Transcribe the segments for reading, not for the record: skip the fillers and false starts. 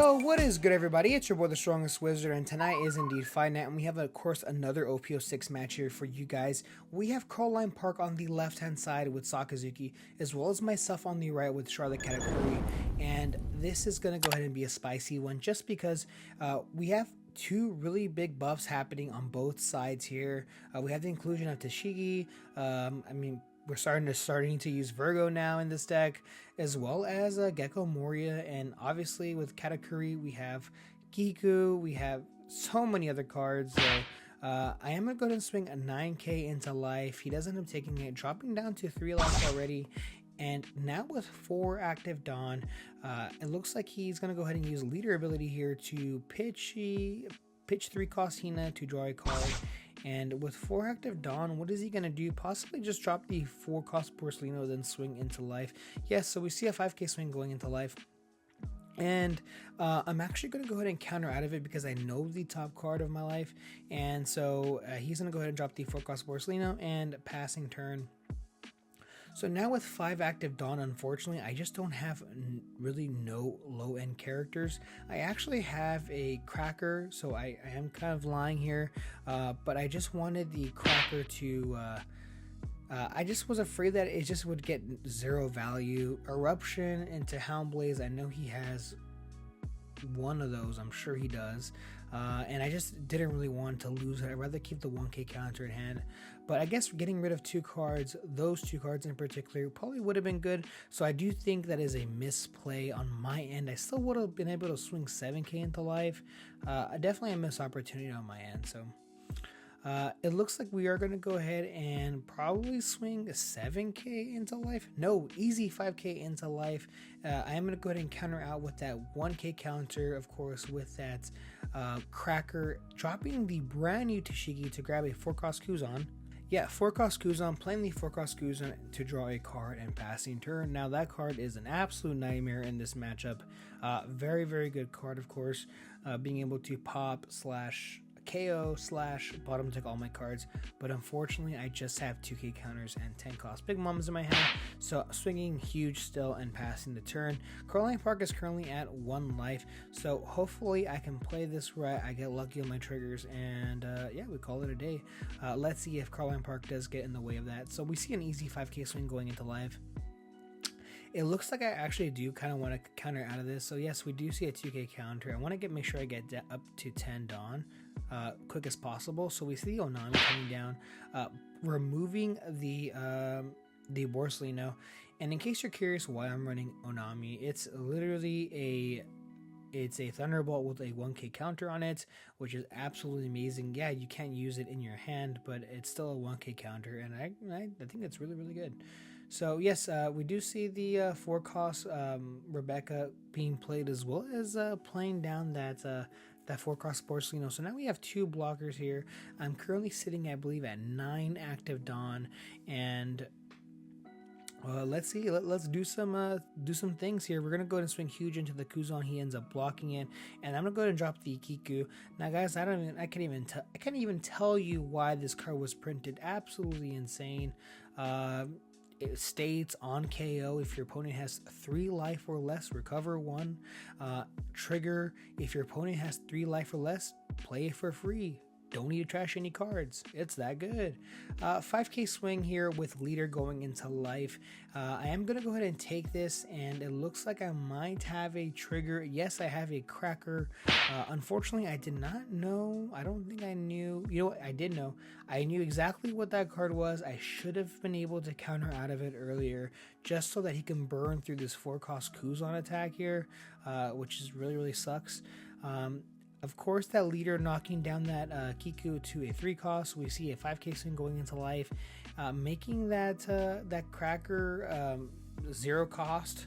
Yo, what is good, everybody? It's your boy, the Strongest Wizard, and tonight is indeed Fight Night, and we have, of course, another OPO6 match here for you guys. We have Caroline Park on the left-hand side with Sakazuki, as well as myself on the right with Charlotte Katakuri, and this is going to go ahead and be a spicy one, just because we have two really big buffs happening on both sides here. We have the inclusion of Tashigi. We're starting to use Virgo now in this deck, as well as Gecko Moria, and obviously with Katakuri we have Kiku, we have so many other cards. So I am going to go ahead and swing a 9k into life. He does end up taking it, dropping down to 3 life already. And now with 4 active Dawn, it looks like he's going to go ahead and use leader ability here to pitch 3 cost Hina to draw a card. And with 4 active Dawn, what is he going to do? Possibly just drop the 4 cost Porcelino, then swing into life. Yes, so we see a 5k swing going into life. And I'm actually going to go ahead and counter out of it because I know the top card of my life. And so he's going to go ahead and drop the 4 cost Porcelino and passing turn. So now with 5 active Dawn, unfortunately, I just don't have really no low-end characters. I actually have a Cracker, so I am kind of lying here, but I just wanted the Cracker to... I just was afraid that it just would get 0 value. Eruption into Houndblaze, I know he has one of those, I'm sure he does. And I just didn't really want to lose it. I'd rather keep the 1k counter in hand. But I guess getting rid of 2 cards, those 2 cards in particular, probably would have been good. So I do think that is a misplay on my end. I still would have been able to swing 7k into life. Definitely a missed opportunity on my end. So it looks like we are going to go ahead and probably swing 7k into life. No, easy 5k into life. I am going to go ahead and counter out with that 1k counter, of course, with that Cracker, dropping the brand new Tashigi to grab a 4 cost Kuzan. Yeah, 4 cost Kuzan, playing the 4 cost Kuzan to draw a card and passing turn. Now that card is an absolute nightmare in this matchup. Very, very good card, of course. Being able to pop slash KO slash bottom deck all my cards, but unfortunately I just have 2k counters and 10 cost big moms in my hand, so swinging huge still and passing the turn. Caroline Park is currently at 1 life, so hopefully I can play this right, I get lucky on my triggers, and yeah, we call it a day. Let's see if Caroline Park does get in the way of that. So we see an easy 5k swing going into live. It looks like I actually do kind of want to counter out of this, so yes, we do see a 2k counter. I want to make sure I get up to 10 Dawn quick as possible. So we see the Onami coming down, removing the Porcelino. And in case you're curious why I'm running Onami, it's literally a Thunderbolt with a 1k counter on it, which is absolutely amazing. Yeah, you can't use it in your hand, but it's still a 1k counter, and I think it's really, really good. So yes, we do see the 4 cost Rebecca being played, as well as playing down that 4 cost Porcelino. So now we have 2 blockers here. I'm currently sitting, I believe, at 9 active Dawn, and let's see. Let's do some things here. We're gonna go ahead and swing huge into the Kuzan. He ends up blocking it, and I'm gonna go ahead and drop the Kiku. Now, guys, I can't even tell you why this card was printed. Absolutely insane. It states on KO, if your opponent has 3 life or less, recover 1. Trigger, if your opponent has 3 life or less, play it for free. Don't need to trash any cards. It's that good. 5k swing here with leader going into life. I am going to go ahead and take this, and it looks like I might have a trigger. Yes, I have a Cracker. Unfortunately, I did not know. I don't think I knew. You know what? I did know. I knew exactly what that card was. I should have been able to counter out of it earlier, just so that he can burn through this 4 cost Kuzan attack here, which is really, really sucks. Of course, that leader knocking down that Kiku to a 3 cost. We see a 5k swing going into life, making that Cracker 0 cost.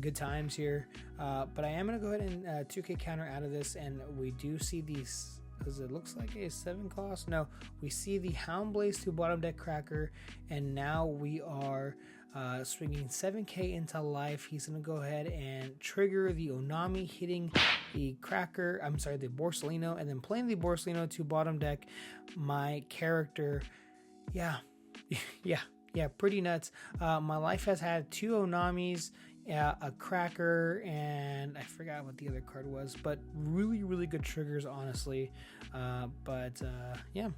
Good times here. But I am going to go ahead and 2k counter out of this, and we do see these. Does it looks like a 7 cost? No, we see the Houndblaze to bottom deck Cracker, and now we are swinging 7k into life. He's going to go ahead and trigger the Onami, hitting the Cracker, I'm sorry, the Porcelino, and then playing the Porcelino to bottom deck my character. Yeah, yeah, pretty nuts. My life has had 2 Onamis. a cracker, and I forgot what the other card was, but really, really good triggers, honestly. Yeah.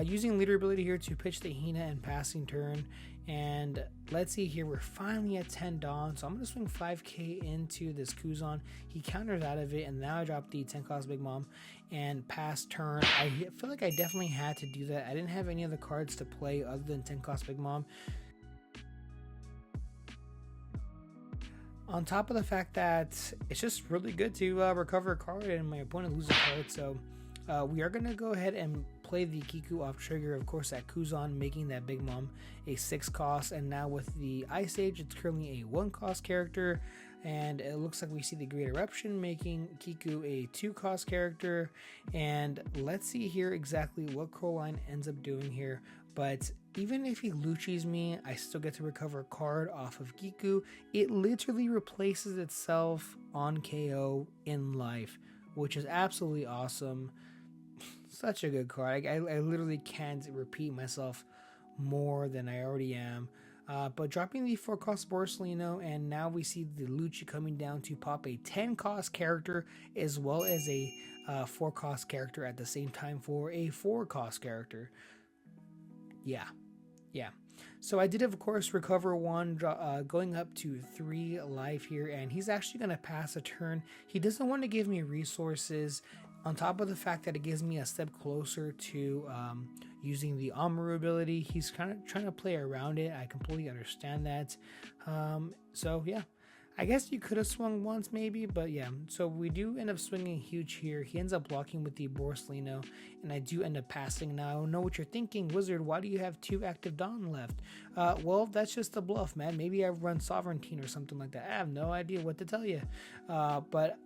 Using leader ability here to pitch the Hina and passing turn. And let's see here, we're finally at 10 Dawn, so I'm going to swing 5k into this Kuzan. He counters out of it, and now I drop the 10 cost Big Mom and pass turn. I feel like I definitely had to do that. I didn't have any other cards to play other than 10 cost Big Mom. On top of the fact that it's just really good to recover a card and my opponent loses a card, so we are going to go ahead and play the Kiku off trigger, of course, at Kuzan, making that Big Mom a 6 cost, and now with the Ice Age, it's currently a 1 cost character, and it looks like we see the Great Eruption making Kiku a 2 cost character. And let's see here exactly what Crowline ends up doing here, but even if he Luchis me, I still get to recover a card off of Kiku. It literally replaces itself on KO in life, which is absolutely awesome. Such a good card. I literally can't repeat myself more than I already am. But dropping the 4 cost Borsalino, and now we see the Lucci coming down to pop a 10 cost character as well as a 4 cost character at the same time for a 4 cost character. Yeah. So I did, of course, recover 1, going up to 3 life here, and he's actually going to pass a turn. He doesn't want to give me resources, on top of the fact that it gives me a step closer to using the Amaru ability. He's kind of trying to play around it. I completely understand that. So yeah, I guess you could have swung once maybe, but yeah. So we do end up swinging huge here. He ends up blocking with the Borsalino, and I do end up passing. Now, I know what you're thinking, Wizard, why do you have 2 active Dawn left? Well, that's just a bluff, man. Maybe I've run Sovereignteen or something like that. I have no idea what to tell you. But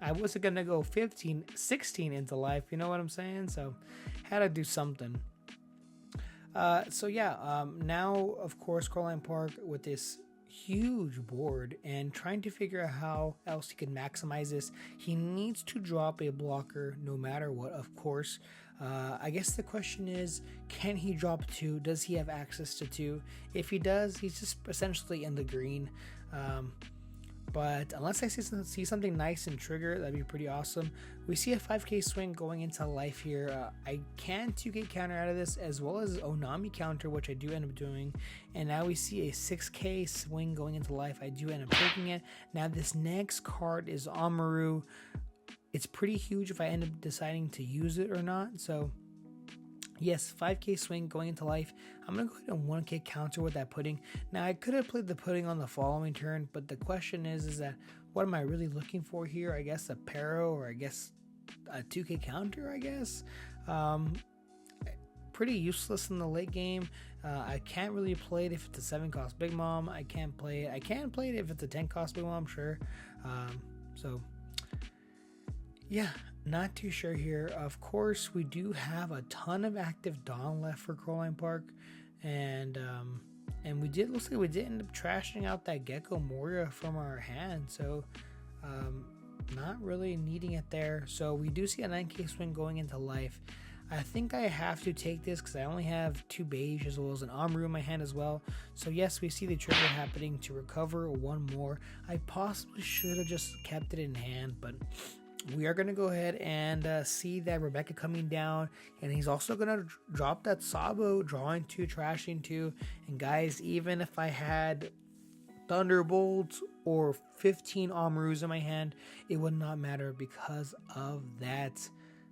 I wasn't going to go 15, 16 into life, you know what I'm saying? So, had to do something. Now, of course, Crowline Park with this huge board and trying to figure out how else he can maximize this. He needs to drop a blocker no matter what, of course. I guess the question is, can he drop 2? Does he have access to 2? If he does, he's just essentially in the green. But unless I see something nice and trigger, that'd be pretty awesome. We see a 5k swing going into life here. I can 2k counter out of this, as well as Onami counter, which I do end up doing. And now we see a 6k swing going into life. I do end up taking it. Now this next card is Amaru. It's pretty huge if I end up deciding to use it or not. So yes, 5k swing going into life. I'm going to go ahead and 1k counter with that pudding. Now, I could have played the pudding on the following turn, but the question is that what am I really looking for here? I guess a Pero, or I guess a 2k counter, I guess. Pretty useless in the late game. I can't really play it if it's a 7 cost Big Mom. I can't play it. I can play it if it's a 10 cost Big Mom, sure. Yeah, not too sure here. Of course, we do have a ton of active Dawn left for Crowline Park, and looks like we did end up trashing out that Gecko Moria from our hand, so not really needing it there. So we do see a 9k swing going into life. I think I have to take this because I only have 2 beige as well as an Amaru in my hand as well. So yes, we see the trigger happening to recover 1 more. I possibly should have just kept it in hand, but we are going to go ahead and see that Rebecca coming down, and he's also going to drop that Sabo, drawing 2, trashing 2. And guys, even if I had Thunderbolts or 15 Amarus in my hand, it would not matter because of that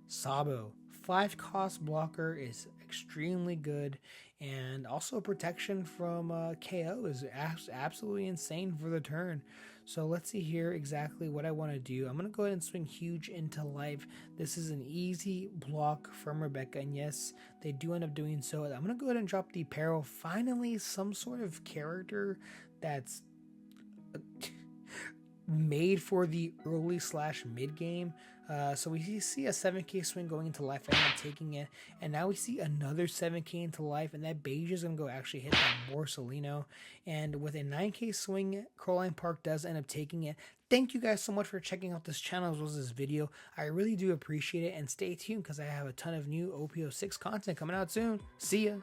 Sabo. 5 cost blocker is extremely good, and also protection from KO is absolutely insane for the turn. So let's see here exactly what I want to do. I'm going to go ahead and swing huge into life. This is an easy block from Rebecca, and yes, they do end up doing so. I'm going to go ahead and drop the Peril. Finally, some sort of character that's made for the early / mid game. So we see a 7k swing going into life. I end up taking it, and now we see another 7k into life, and that beige is going to go actually hit that Borsalino. And with a 9k swing, Crowline Park does end up taking it. Thank you guys so much for checking out this channel as well as this video. I really do appreciate it, and stay tuned because I have a ton of new OPO6 content coming out soon. See ya!